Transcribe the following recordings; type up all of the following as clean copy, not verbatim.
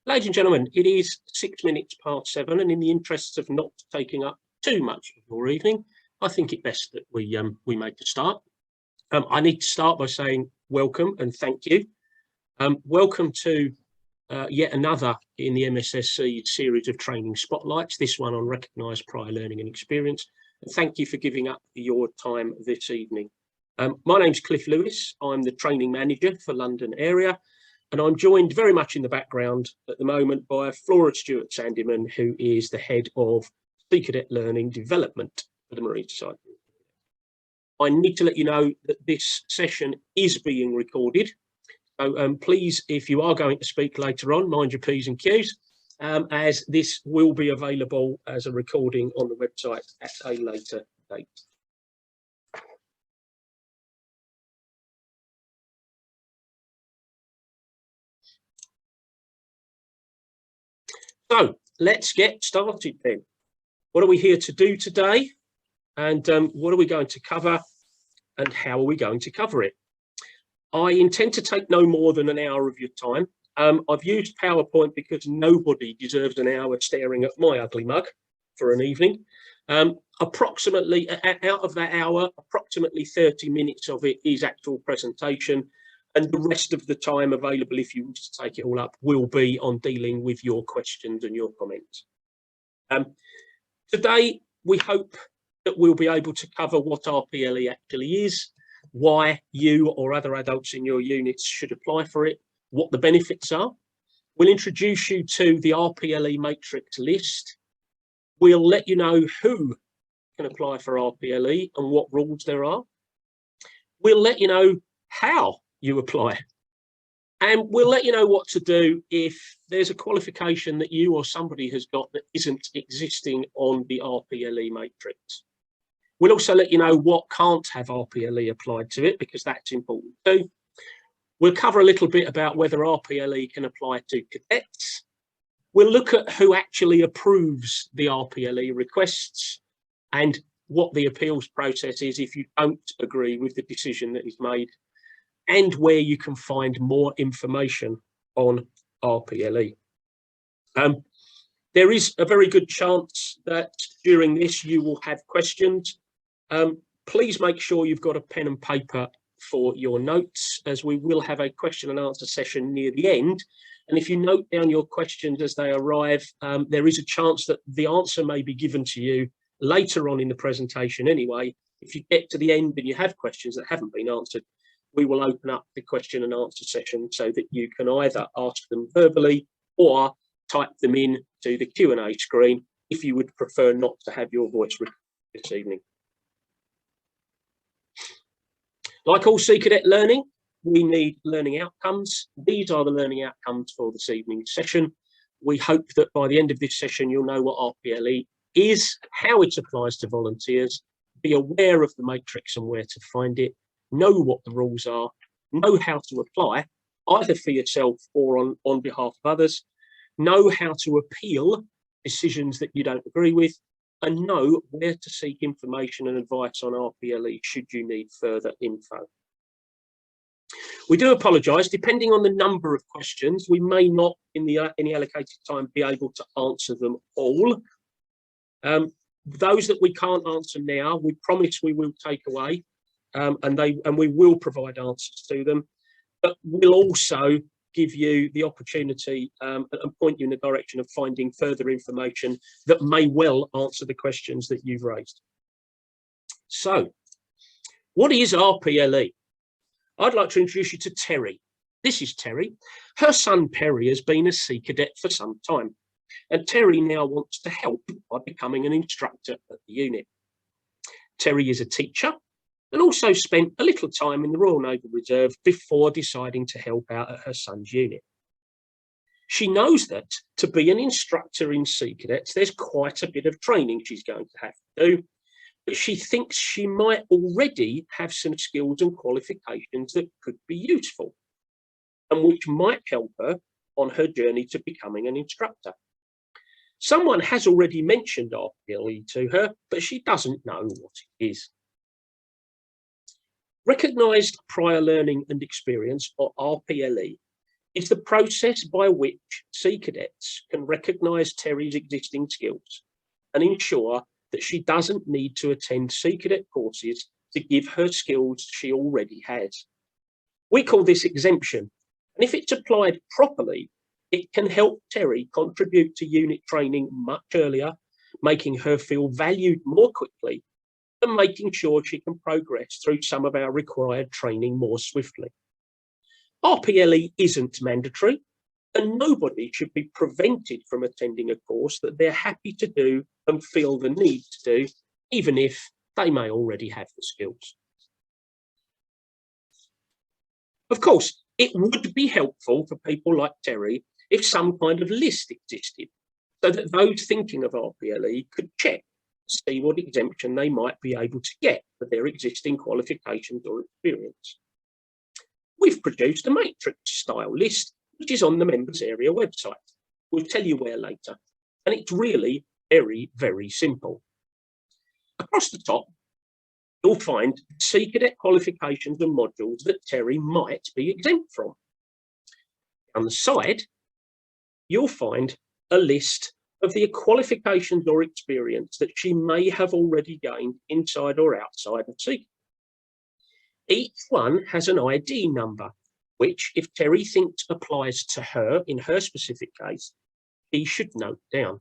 Ladies and gentlemen, it is 6 minutes past 7, and in the interests of not taking up too much of your evening, I think it best that we make a start. I need to start by saying welcome and thank you. Welcome to yet another in the MSSC series of training spotlights, this one on recognised prior learning and experience. And thank you for giving up your time this evening. My name's Cliff Lewis. I'm the training manager for London area. And I'm joined very much in the background at the moment by Flora Stewart-Sandyman, who is the head of Sea Cadet Learning Development for the Marine Society. I need to let you know that this session is being recorded. So please, if you are going to speak later on, mind your P's and Q's, as this will be available as a recording on the website at a later date. So let's get started then. What are we here to do today? And what are we going to cover? And how are we going to cover it? I intend to take no more than an hour of your time. I've used PowerPoint because nobody deserves an hour staring at my ugly mug for an evening. Approximately, out of that hour, approximately 30 minutes of it is actual presentation. And the rest of the time available, if you wish to take it all up, will be on dealing with your questions and your comments. Today, we hope that we'll be able to cover what RPLE actually is, why you or other adults in your units should apply for it, what the benefits are. We'll introduce you to the RPLE Matrix list. We'll let you know who can apply for RPLE and what rules there are. We'll let you know how you apply. And we'll let you know what to do if there's a qualification that you or somebody has got that isn't existing on the RPLE matrix. We'll also let you know what can't have RPLE applied to it, because that's important too. We'll cover a little bit about whether RPLE can apply to cadets. We'll look at who actually approves the RPLE requests and what the appeals process is if you don't agree with the decision that is made, and where you can find more information on RPLE. There is a very good chance that during this you will have questions. Please make sure you've got a pen and paper for your notes, as we will have a question and answer session near the end. And if you note down your questions as they arrive, there is a chance that the answer may be given to you later on in the presentation anyway. If you get to the end and you have questions that haven't been answered, we will open up the question and answer session so that you can either ask them verbally or type them in to the Q&A screen if you would prefer not to have your voice recorded this evening. Like all Sea Cadet learning, we need learning outcomes. These are the learning outcomes for this evening's session. We hope that by the end of this session, you'll know what RPLE is, how it applies to volunteers, be aware of the matrix and where to find it, know what the rules are, know how to apply, either for yourself or on behalf of others, know how to appeal decisions that you don't agree with, and know where to seek information and advice on RPLE should you need further info. We do apologise, depending on the number of questions, we may not in the allocated time be able to answer them all. Those that we can't answer now, we promise we will take away. And we will provide answers to them, but we'll also give you the opportunity and point you in the direction of finding further information that may well answer the questions that you've raised. So, what is RPLE? I'd like to introduce you to Terry. This is Terry. Her son Perry has been a Sea Cadet for some time, and Terry now wants to help by becoming an instructor at the unit. Terry is a teacher and also spent a little time in the Royal Naval Reserve before deciding to help out at her son's unit. She knows that to be an instructor in Sea Cadets, there's quite a bit of training she's going to have to do, but she thinks she might already have some skills and qualifications that could be useful and which might help her on her journey to becoming an instructor. Someone has already mentioned RPLE to her, but she doesn't know what it is. Recognised prior learning and experience, or RPLE, is the process by which Sea Cadets can recognise Terry's existing skills and ensure that she doesn't need to attend Sea Cadet courses to give her skills she already has. We call this exemption, and if it's applied properly, it can help Terry contribute to unit training much earlier, making her feel valued more quickly, and making sure she can progress through some of our required training more swiftly. RPLE isn't mandatory, and nobody should be prevented from attending a course that they're happy to do and feel the need to do, even if they may already have the skills. Of course, it would be helpful for people like Terry if some kind of list existed, so that those thinking of RPLE could check to see what exemption they might be able to get for their existing qualifications or experience. We've produced a matrix style list, which is on the members area website. We'll tell you where later. And it's really very, very simple. Across the top, you'll find Sea Cadet qualifications and modules that Terry might be exempt from. On the side, you'll find a list of the qualifications or experience that she may have already gained inside or outside of Sea Cadet. Each one has an ID number, which, if Terry thinks applies to her in her specific case, he should note down.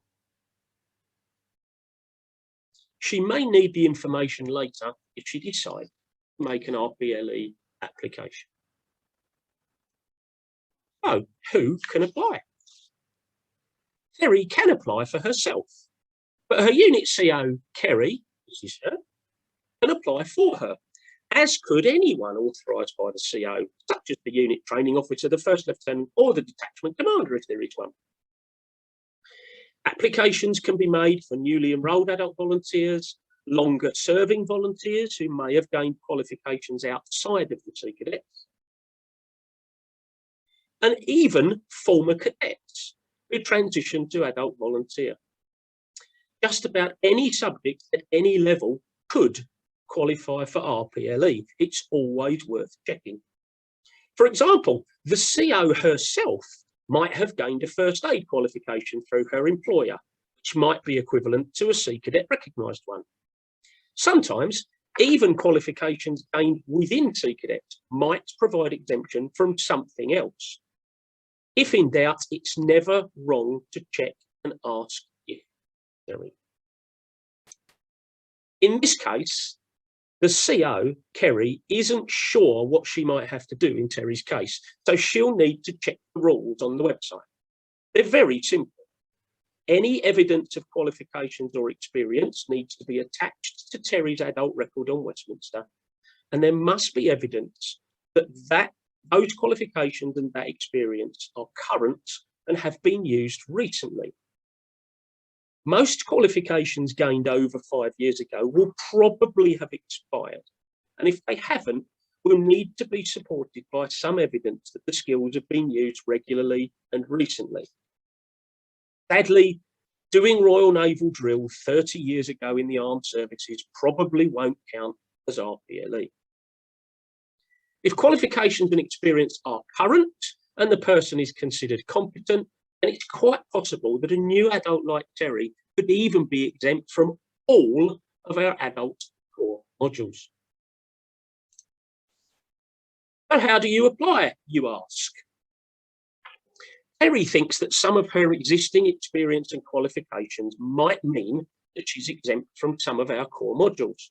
She may need the information later if she decides to make an RPLE application. So, who can apply? Terry can apply for herself, but her unit CO, Kerry, this is her, can apply for her, as could anyone authorised by the CO, such as the unit training officer, the first lieutenant, or the detachment commander, if there is one. Applications can be made for newly enrolled adult volunteers, longer serving volunteers who may have gained qualifications outside of the Sea Cadets, and even former cadets who transition to adult volunteer. Just about any subject at any level could qualify for RPLE. It's always worth checking. For example, the CO herself might have gained a first aid qualification through her employer, which might be equivalent to a Sea Cadet recognised one. Sometimes, even qualifications gained within Sea Cadets might provide exemption from something else. If in doubt, it's never wrong to check and ask if there is. In this case, the CO, Kerry, isn't sure what she might have to do in Terry's case, so she'll need to check the rules on the website. They're very simple. Any evidence of qualifications or experience needs to be attached to Terry's adult record on Westminster, and there must be evidence that those qualifications and that experience are current and have been used recently. Most qualifications gained over 5 years ago will probably have expired, and if they haven't, will need to be supported by some evidence that the skills have been used regularly and recently. Sadly, doing Royal Naval drill 30 years ago in the armed services probably won't count as RPLE. If qualifications and experience are current and the person is considered competent, then it's quite possible that a new adult like Terry could even be exempt from all of our adult core modules. So how do you apply, you ask? Terry thinks that some of her existing experience and qualifications might mean that she's exempt from some of our core modules.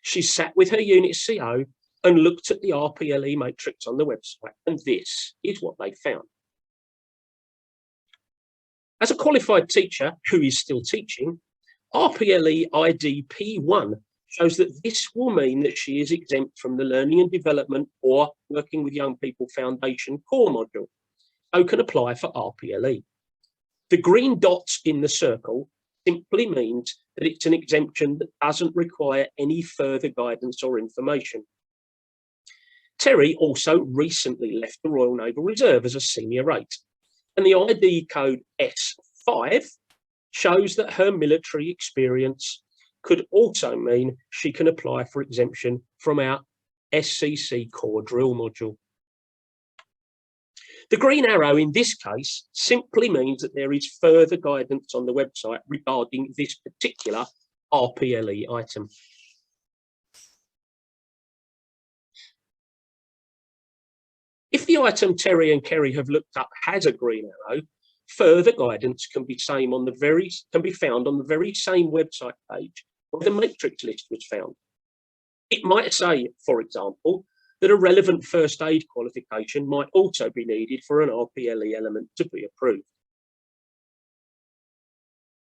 She sat with her unit CO and looked at the RPLE Matrix on the website, and this is what they found. As a qualified teacher who is still teaching, RPLE ID P1 shows that this will mean that she is exempt from the Learning and Development or Working with Young People Foundation core module, so can apply for RPLE. The green dots in the circle simply means that it's an exemption that doesn't require any further guidance or information. Terry also recently left the Royal Naval Reserve as a senior rate, and the ID code S5 shows that her military experience could also mean she can apply for exemption from our SCC core drill module. The green arrow in this case simply means that there is further guidance on the website regarding this particular RPLE item. If the item Terry and Kerry have looked up has a green arrow, further guidance can be found on the very same website page where the matrix list was found. It might say, for example, that a relevant first aid qualification might also be needed for an RPLE element to be approved.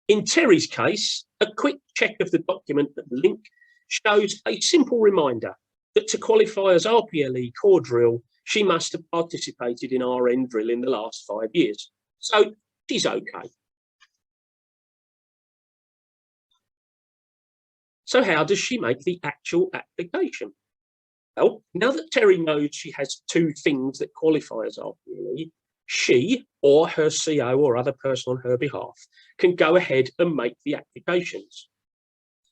In Terry's case, a quick check of the document at the link shows a simple reminder that to qualify as RPLE core drill, she must have participated in RN drill in the last 5 years. So she's okay. So how does she make the actual application? Well, now that Terry knows she has 2 things that qualify as RPLE, she or her CO or other person on her behalf can go ahead and make the applications.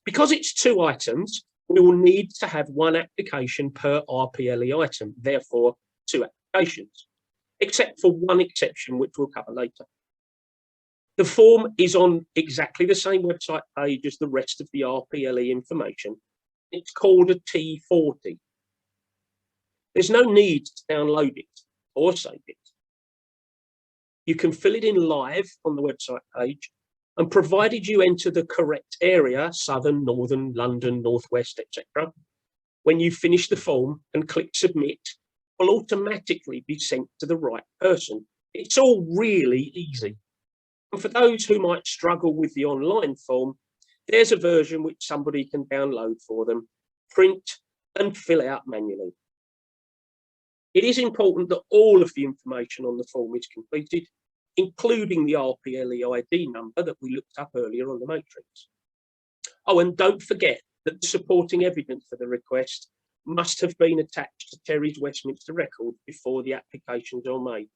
Because it's 2 items, we will need to have 1 application per RPLE item, therefore 2 applications, except for 1 exception, which we'll cover later. The form is on exactly the same website page as the rest of the RPLE information. It's called a T40. There's no need to download it or save it. You can fill it in live on the website page, and provided you enter the correct area, Southern, Northern, London, Northwest, etc., when you finish the form and click submit, it will automatically be sent to the right person. It's all really easy. And for those who might struggle with the online form, there's a version which somebody can download for them, print and fill out manually. It is important that all of the information on the form is completed, including the RPLE ID number that we looked up earlier on the matrix. Oh, and don't forget that the supporting evidence for the request must have been attached to Terry's Westminster record before the applications are made.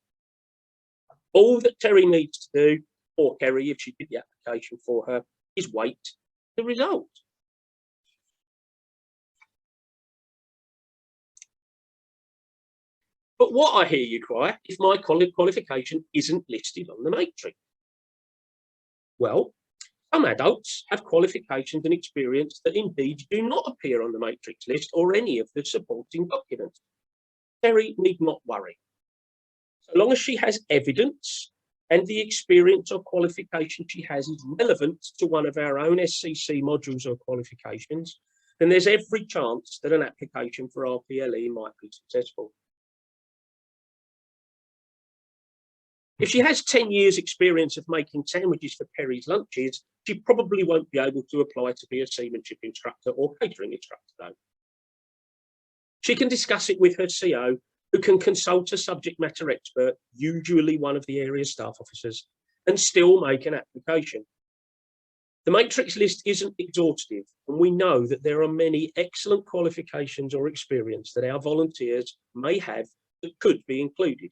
All that Terry needs to do, or Kerry if she did the application for her, is wait the result. But what I hear you cry if my qualification isn't listed on the matrix. Well, some adults have qualifications and experience that indeed do not appear on the matrix list or any of the supporting documents. Terry need not worry. So long as she has evidence and the experience or qualification she has is relevant to one of our own SCC modules or qualifications, then there's every chance that an application for RPLE might be successful. If she has 10 years experience of making sandwiches for Perry's lunches, she probably won't be able to apply to be a seamanship instructor or catering instructor though. She can discuss it with her CO, who can consult a subject matter expert, usually one of the area staff officers, and still make an application. The matrix list isn't exhaustive, and we know that there are many excellent qualifications or experience that our volunteers may have that could be included.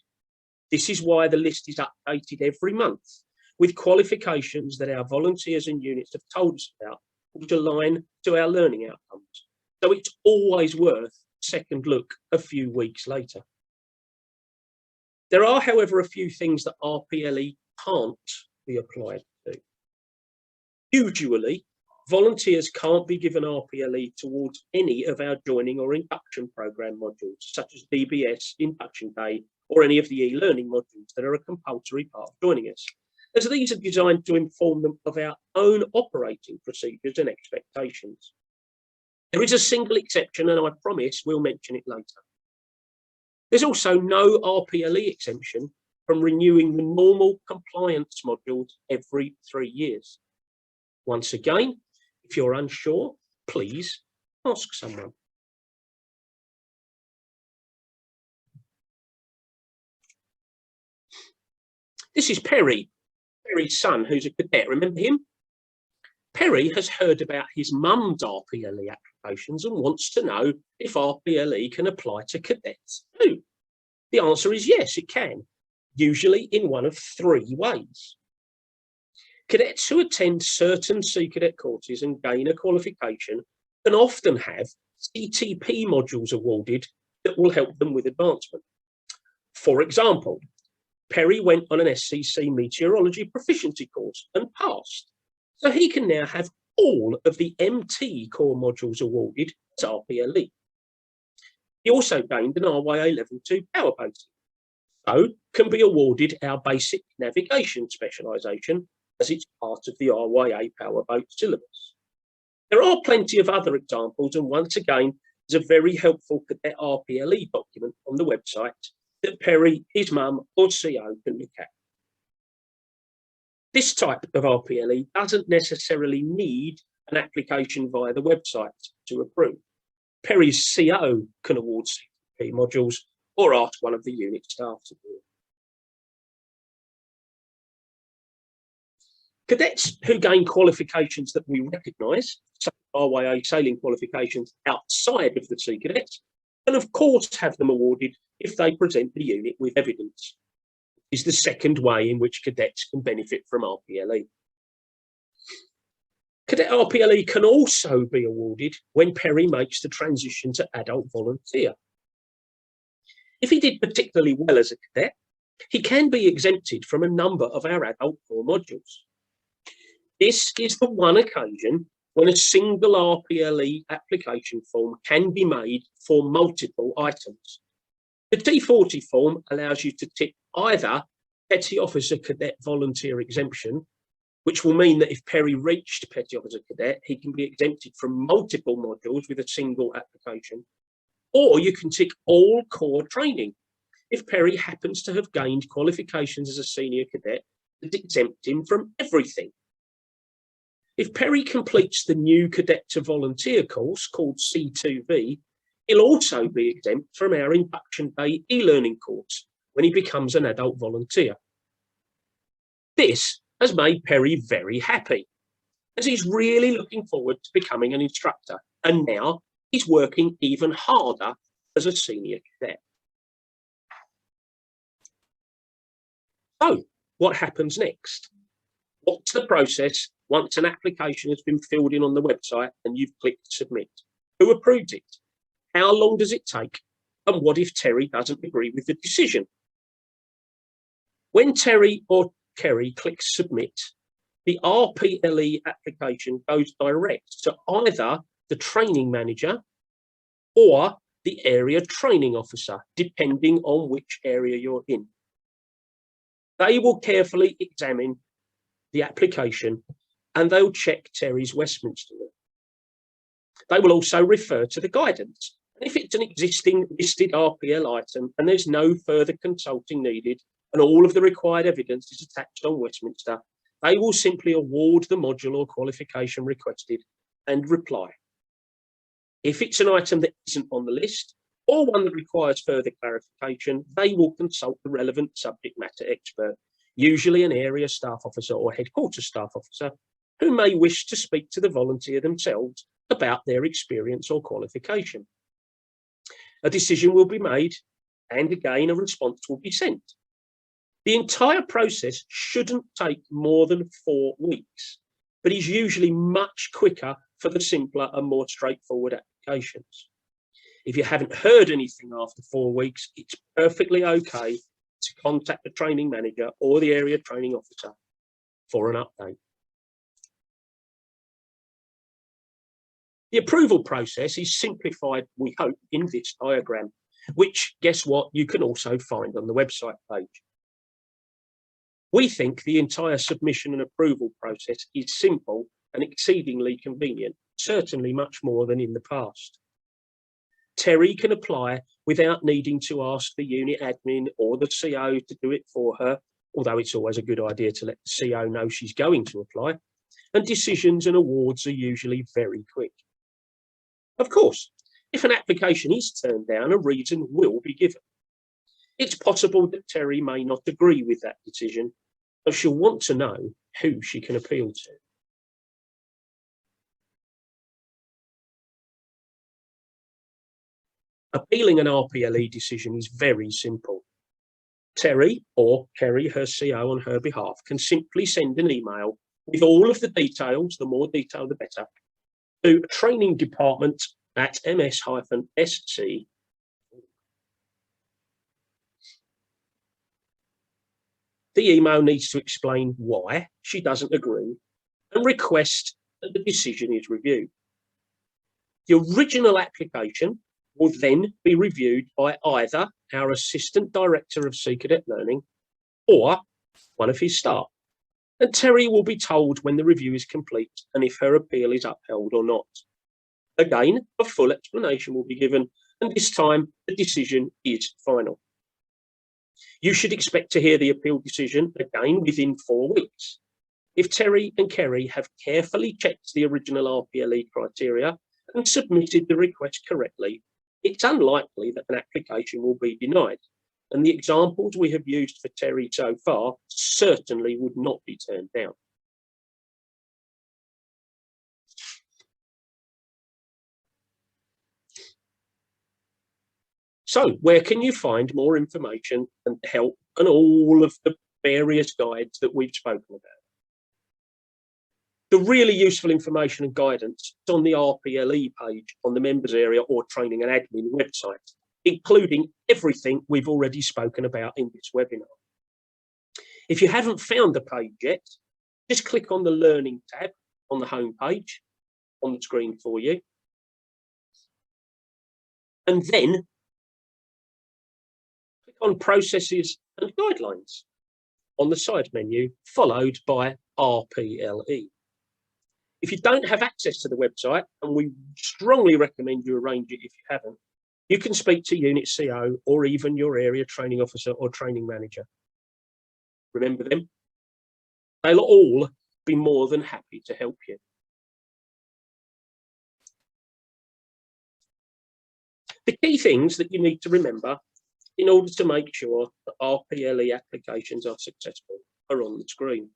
This is why the list is updated every month with qualifications that our volunteers and units have told us about, which align to our learning outcomes. So it's always worth a second look a few weeks later. There are, however, a few things that RPLE can't be applied to. Usually, volunteers can't be given RPLE towards any of our joining or induction programme modules, such as DBS, Induction Day, or any of the e-learning modules that are a compulsory part of joining us, as these are designed to inform them of our own operating procedures and expectations. There is a single exception, and I promise we'll mention it later. There's also no RPLE exemption from renewing the normal compliance modules every 3 years. Once again, if you're unsure, please ask someone. This is Perry's son, who's a cadet. Remember him? Perry has heard about his mum's RPLE applications and wants to know if RPLE can apply to cadets too. The answer is yes, it can, usually in one of 3 ways. Cadets who attend certain Sea Cadet courses and gain a qualification can often have CTP modules awarded that will help them with advancement. For example, Perry went on an SCC meteorology proficiency course and passed. So he can now have all of the MT core modules awarded as RPLE. He also gained an RYA Level 2 power basic, so can be awarded our basic navigation specialisation as it's part of the RYA powerboat syllabus. There are plenty of other examples, and once again, there's a very helpful Cadet RPLE document on the website that Perry, his mum, or CO can look at. This type of RPLE doesn't necessarily need an application via the website to approve. Perry's CO can award CTP modules or ask one of the unit staff to do it. Cadets who gain qualifications that we recognise, such as RYA sailing qualifications outside of the Sea Cadets, can of course have them awarded if they present the unit with evidence. This is the second way in which cadets can benefit from RPLE. Cadet RPLE can also be awarded when Perry makes the transition to adult volunteer. If he did particularly well as a cadet, he can be exempted from a number of our adult core modules. This is the one occasion when a single RPLE application form can be made for multiple items. The T40 form allows you to tick either Petty Officer Cadet Volunteer Exemption, which will mean that if Perry reached Petty Officer Cadet, he can be exempted from multiple modules with a single application, or you can tick All Core Training if Perry happens to have gained qualifications as a senior cadet that exempt him from everything. If Perry completes the new Cadet to Volunteer course called C2V, he'll also be exempt from our Induction Day e-learning course when he becomes an adult volunteer. This has made Perry very happy, as he's really looking forward to becoming an instructor, and now he's working even harder as a senior cadet. So, what happens next? What's the process once an application has been filled in on the website and you've clicked submit? Who approved it? How long does it take? And what if Terry doesn't agree with the decision? When Terry or Kerry clicks submit, the RPLE application goes direct to either the training manager or the area training officer, depending on which area you're in. They will carefully examine the application and they'll check Terry's Westminster. They will also refer to the guidance. If it's an existing listed RPL item and there's no further consulting needed and all of the required evidence is attached on Westminster, they will simply award the module or qualification requested and reply. If it's an item that isn't on the list or one that requires further clarification, they will consult the relevant subject matter expert, usually an area staff officer or headquarters staff officer, who may wish to speak to the volunteer themselves about their experience or qualification. A decision will be made, and again, a response will be sent. The entire process shouldn't take more than 4 weeks, but is usually much quicker for the simpler and more straightforward applications. If you haven't heard anything after 4 weeks, it's perfectly okay to contact the training manager or the area training officer for an update. The approval process is simplified, we hope, in this diagram, which, guess what, you can also find on the website page. We think the entire submission and approval process is simple and exceedingly convenient, certainly much more than in the past. Terry can apply without needing to ask the unit admin or the CO to do it for her, although it's always a good idea to let the CO know she's going to apply, and decisions and awards are usually very quick. Of course, if an application is turned down, a reason will be given. It's possible that Terry may not agree with that decision, so she'll want to know who she can appeal to. Appealing an RPLE decision is very simple. Terry or Kerry, her CO on her behalf, can simply send an email with all of the details, the more detail the better, to training department at ms-sc. the email needs to explain why she doesn't agree and request that the decision is reviewed. The original application will then be reviewed by either our Assistant Director of Sea Cadet Learning or one of his staff. And Terry will be told when the review is complete and if her appeal is upheld or not. Again, a full explanation will be given, and this time the decision is final. You should expect to hear the appeal decision again within 4 weeks. If Terry and Kerry have carefully checked the original RPLE criteria and submitted the request correctly, it's unlikely that an application will be denied. And the examples we have used for Terry so far certainly would not be turned down. So where can you find more information and help and all of the various guides that we've spoken about? The really useful information and guidance is on the RPLE page on the members area or training and admin website, including everything we've already spoken about in this webinar. If you haven't found the page yet, just click on the Learning tab on the home page on the screen for you. And then click on Processes and Guidelines on the side menu, followed by RPLE. If you don't have access to the website, and we strongly recommend you arrange it if you haven't, you can speak to Unit CO or even your area training officer or training manager. Remember them? They'll all be more than happy to help you. The key things that you need to remember in order to make sure that RPLE applications are successful are on the screen.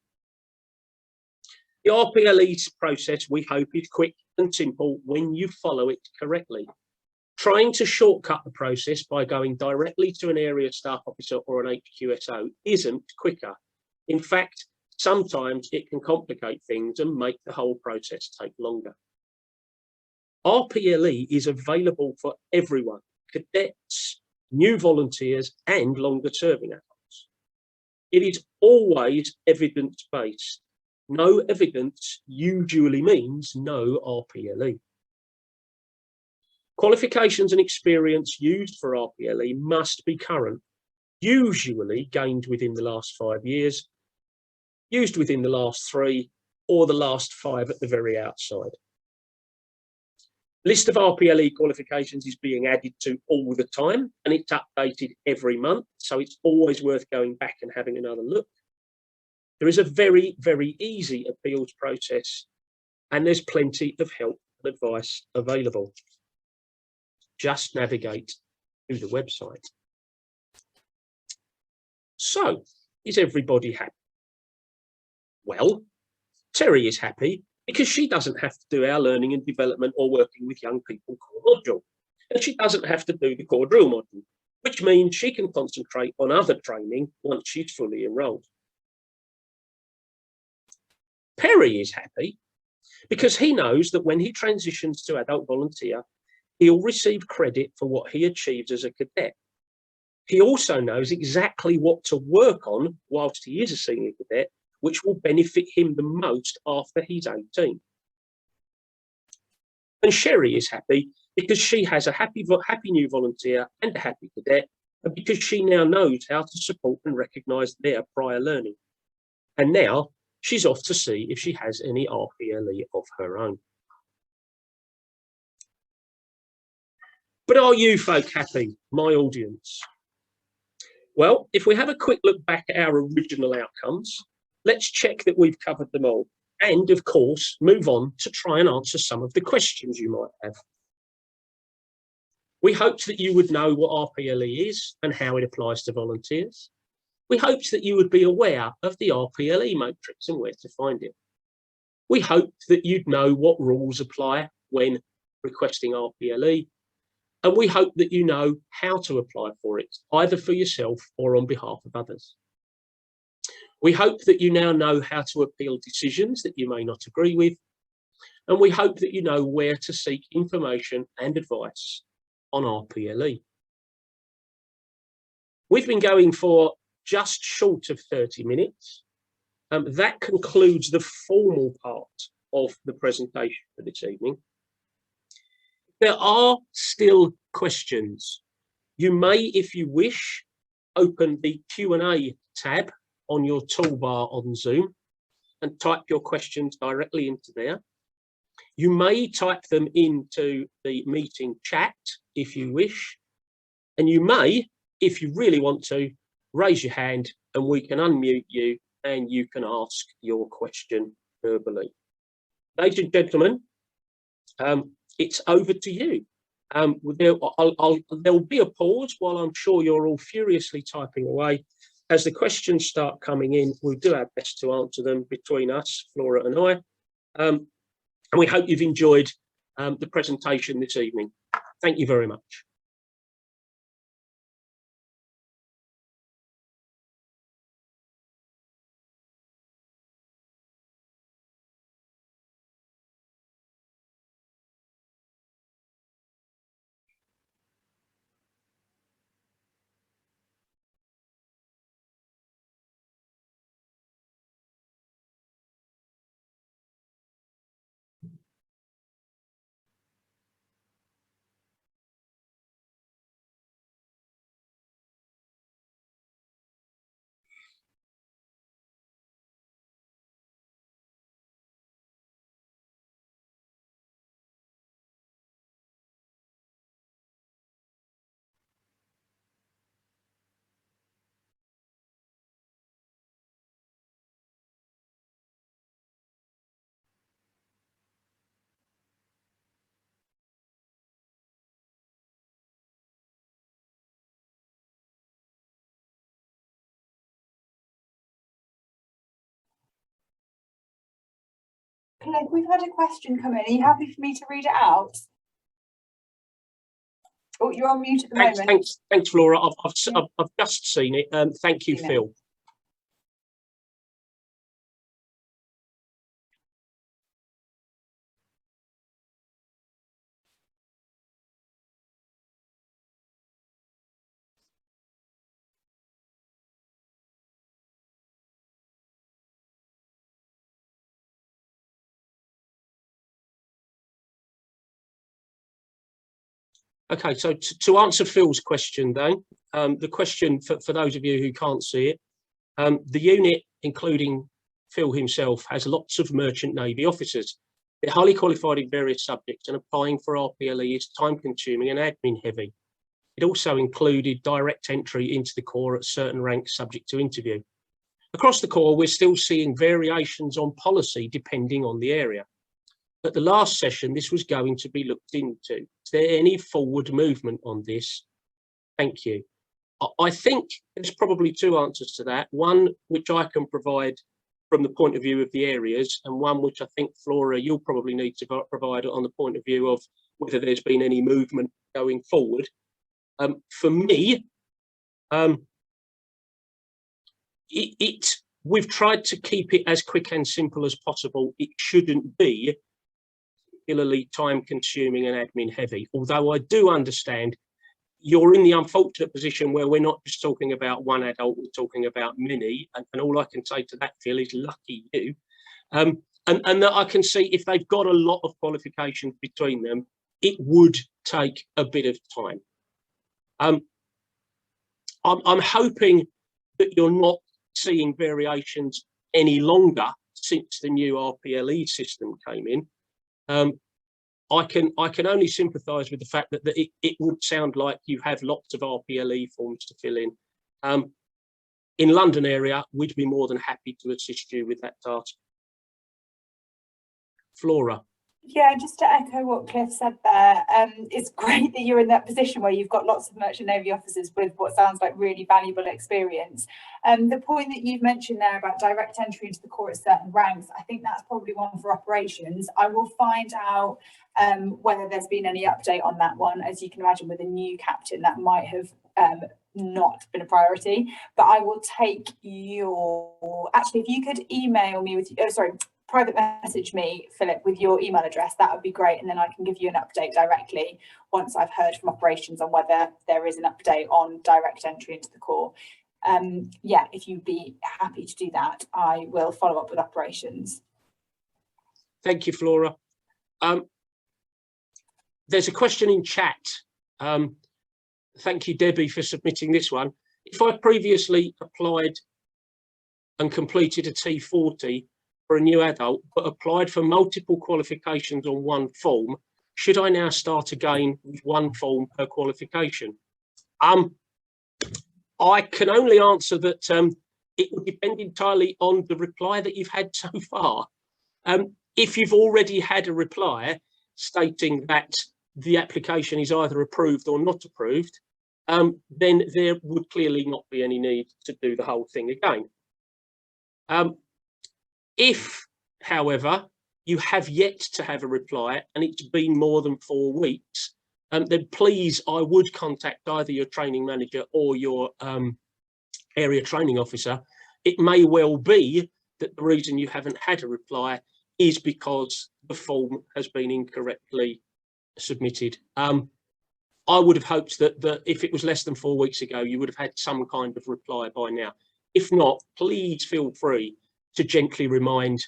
The RPLE process, we hope, is quick and simple when you follow it correctly. Trying to shortcut the process by going directly to an area staff officer or an HQSO isn't quicker. In fact, sometimes it can complicate things and make the whole process take longer. RPLE is available for everyone, cadets, new volunteers, and longer serving adults. It is always evidence-based. No evidence usually means no RPLE. Qualifications and experience used for RPLE must be current, usually gained within the last 5 years, used within the last 3, or the last 5 at the very outside. List of RPLE qualifications is being added to all the time, and it's updated every month, so it's always worth going back and having another look. There is a very, very easy appeals process, and there's plenty of help and advice available. Just navigate to the website. So, is everybody happy? Well, Terry is happy because she doesn't have to do our learning and development or working with young people core module. And she doesn't have to do the core drill module, which means she can concentrate on other training once she's fully enrolled. Perry is happy because he knows that when he transitions to adult volunteer, he'll receive credit for what he achieves as a cadet. He also knows exactly what to work on whilst he is a senior cadet, which will benefit him the most after he's 18. And Sherry is happy because she has a happy new volunteer and a happy cadet, and because she now knows how to support and recognise their prior learning. And now she's off to see if she has any RPLE of her own. But are you folk happy, my audience? Well, if we have a quick look back at our original outcomes, let's check that we've covered them all. And of course, move on to try and answer some of the questions you might have. We hoped that you would know what RPLE is and how it applies to volunteers. We hoped that you would be aware of the RPLE Matrix and where to find it. We hoped that you'd know what rules apply when requesting RPLE. And we hope that you know how to apply for it, either for yourself or on behalf of others. We hope that you now know how to appeal decisions that you may not agree with. And we hope that you know where to seek information and advice on RPLE. We've been going for just short of 30 minutes. That concludes the formal part of the presentation for this evening. There are still questions. You may, if you wish, open the Q&A tab on your toolbar on Zoom and type your questions directly into there. You may type them into the meeting chat if you wish, and you may, if you really want to, raise your hand and we can unmute you and you can ask your question verbally. Ladies and gentlemen, it's over to you. There'll be a pause while I'm sure you're all furiously typing away. As the questions start coming in, we'll do our best to answer them between us, Flora and I. And we hope you've enjoyed the presentation this evening. Thank you very much. Clint, we've had a question come in. Are you happy for me to read it out? Oh, you're on mute at the moment. Thanks, Flora. I've just seen it. Thank you, Phil. Okay, so to answer Phil's question, then, the question for those of you who can't see it, the unit, including Phil himself, has lots of merchant Navy officers. They're highly qualified in various subjects, and applying for RPLE is time-consuming and admin-heavy. It also included direct entry into the Corps at certain ranks subject to interview. Across the Corps, we're still seeing variations on policy depending on the area. At the last session, this was going to be looked into. Is there any forward movement on this? Thank you. I think there's probably two answers to that. One, which I can provide from the point of view of the areas, and one which I think, Flora, you'll probably need to provide on the point of view of whether there's been any movement going forward. For me, we've tried to keep it as quick and simple as possible. It shouldn't be particularly time-consuming and admin-heavy, although I do understand you're in the unfortunate position where we're not just talking about one adult, we're talking about many, and all I can say to that, Phil, is lucky you. And that I can see if they've got a lot of qualifications between them, it would take a bit of time. I'm hoping that you're not seeing variations any longer since the new RPLE system came in. I can only sympathise with the fact that it would sound like you have lots of RPLE forms to fill in. In London area, we'd be more than happy to assist you with that task. Flora. Yeah, just to echo what Cliff said there, it's great that you're in that position where you've got lots of merchant Navy officers with what sounds like really valuable experience. The point that you've mentioned there about direct entry into the Corps at certain ranks, I think that's probably one for operations. I will find out whether there's been any update on that one. As you can imagine, with a new captain, that might have not been a priority, but I will take your, actually, if you could email me with, private message me, Philip, with your email address, that would be great, and then I can give you an update directly once I've heard from operations on whether there is an update on direct entry into the Corps. yeah, if you'd be happy to do that, I will follow up with operations. Thank you, Flora. There's a question in chat. Thank you, Debbie, for submitting this one. If I previously applied and completed a T40 for a new adult, but applied for multiple qualifications on one form, should I now start again with one form per qualification? I can only answer that it will depend entirely on the reply that you've had so far. If you've already had a reply stating that the application is either approved or not approved, then there would clearly not be any need to do the whole thing again. If, however, you have yet to have a reply and it's been more than 4 weeks, then please, I would contact either your training manager or your area training officer. It may well be that the reason you haven't had a reply is because the form has been incorrectly submitted. I would have hoped that if it was less than 4 weeks ago, you would have had some kind of reply by now. If not, please feel free to gently remind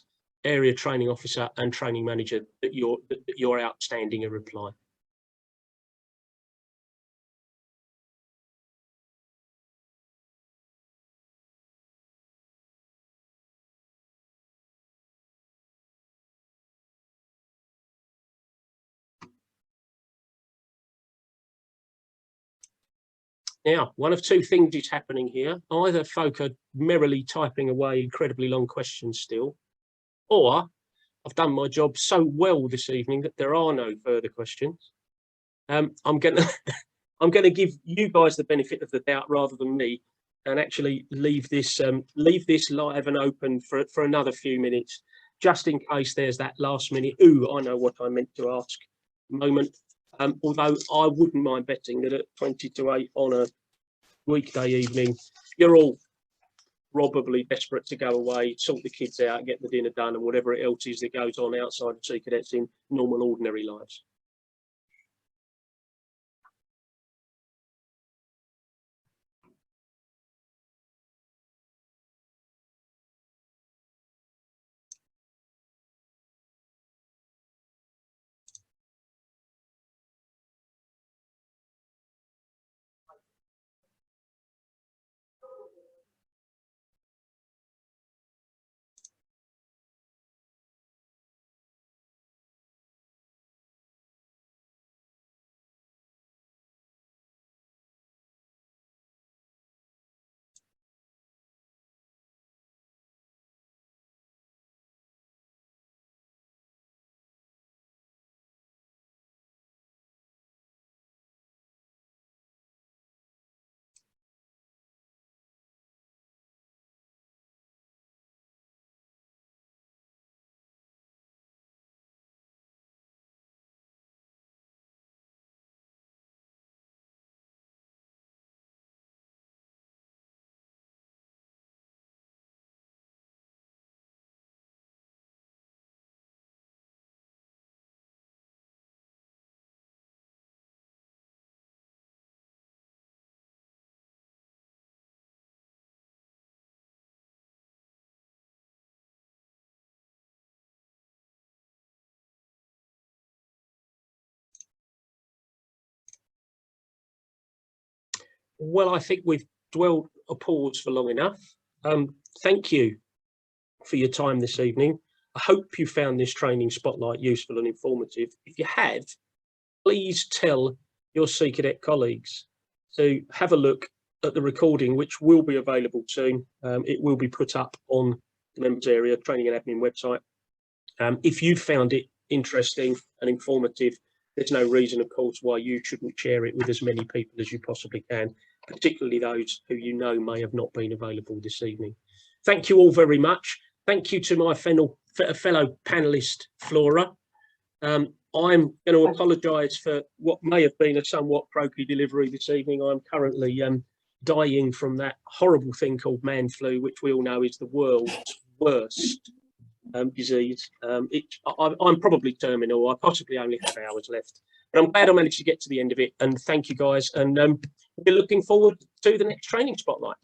area training officer and training manager that you're outstanding a reply. Now, one of two things is happening here. Either folk are merrily typing away incredibly long questions still, or I've done my job so well this evening that there are no further questions. I'm gonna give you guys the benefit of the doubt rather than me, and actually leave this live and open for another few minutes, just in case there's that last minute, ooh, I know what I meant to ask moment. Although I wouldn't mind betting that at 20 to 8 on a weekday evening, you're all probably desperate to go away, sort the kids out, get the dinner done, and whatever else is that goes on outside of Sea Cadets in normal, ordinary lives. Well, I think we've dwelled a pause for long enough. Thank you for your time this evening. I hope you found this training spotlight useful and informative. If you have, please tell your Sea Cadet colleagues to have a look at the recording, which will be available soon. It will be put up on the members area training and admin website. If you found it interesting and informative, there's no reason, of course, why you shouldn't share it with as many people as you possibly can, particularly those who you know may have not been available this evening. Thank you all very much. Thank you to my fellow panelist, Flora. I'm going to apologise for what may have been a somewhat croaky delivery this evening. I'm currently dying from that horrible thing called man flu, which we all know is the world's worst disease. I'm probably terminal. I possibly only have hours left, but I'm glad I managed to get to the end of it. And thank you guys. And we're looking forward to the next training spotlight.